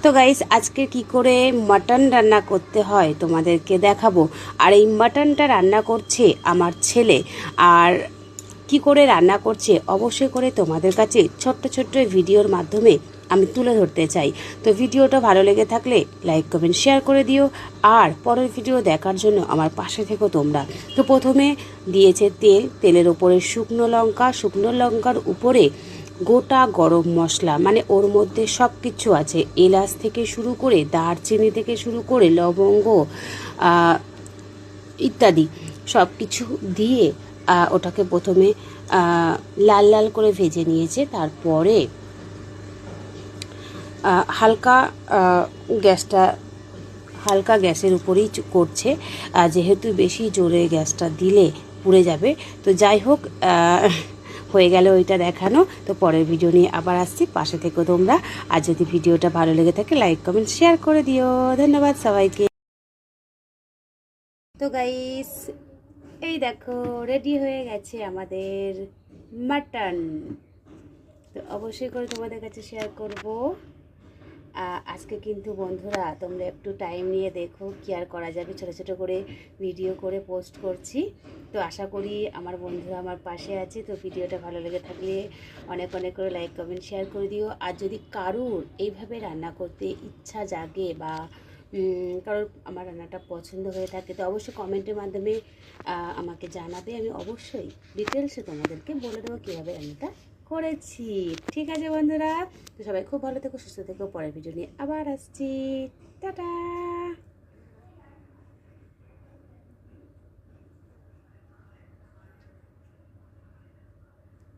তো গাইস আজকে কি করে মাটন রান্না করতে হয় তোমাদেরকে দেখাবো। আর এই মাটনটা রান্না করছে আমার ছেলে। আর কি করে রান্না করছে অবশ্যই করে তোমাদের কাছে ছোট্ট ছোট্ট ভিডিওর মাধ্যমে আমি তুলে ধরতে চাই। তো ভিডিওটা ভালো লেগে থাকলে লাইক কমেন্ট শেয়ার করে দিও। আর পরের ভিডিও দেখার জন্য আমার পাশে থেকো তোমরা। তো প্রথমে দিয়েছে তেলের ওপরে শুকনো লঙ্কার উপরে গোটা গরম মশলা, মানে ওর মধ্যে সব কিছু আছে, এলাচ থেকে শুরু করে দারচিনি থেকে শুরু করে লবঙ্গ ইত্যাদি সব কিছু দিয়ে ওটাকে প্রথমে লাল লাল করে ভেজে নিয়েছে। তারপরে হালকা গ্যাসের উপরেই করছে, যেহেতু বেশি জোরে গ্যাসটা দিলে পুড়ে যাবে। তো যাই হোক, হয়ে গেল ওইটা দেখানো। তো পরের ভিডিও নিয়ে আবার আসছি, পাশে থেকো তোমরা। আর যদি ভিডিওটা ভালো লেগে থাকে লাইক কমেন্ট শেয়ার করে দিও। ধন্যবাদ সবাইকে। তো গাইস এই দেখো রেডি হয়ে গেছে আমাদের মাটন। তো অবশ্যই করে তোমাদের কাছে শেয়ার করব। আজকে কিন্তু বন্ধুরা তোমরা একটু টাইম নিয়ে দেখো, কি আর করা যাবে, ছোটো ছোটো করে ভিডিও করে পোস্ট করছি। তো আশা করি আমার বন্ধুরা আমার পাশে আছে। তো ভিডিওটা ভালো লেগে থাকলে অনেক অনেক করে লাইক কমেন্ট শেয়ার করে দিও। আর যদি কারুর এইভাবে রান্না করতে ইচ্ছা জাগে বা কারোর আমার রান্নাটা পছন্দ হয়ে থাকে, তো অবশ্যই কমেন্টের মাধ্যমে আমাকে জানাবে। আমি অবশ্যই ডিটেলসে তোমাদেরকে বলে দেবো কীভাবে রান্নাটা করেছি। ঠিক আছে বন্ধুরা, তো সবাই খুব ভালো থেকো, সুস্থ থেকো। পরের ভিডিও নিয়ে আবার আসছি। টাটা।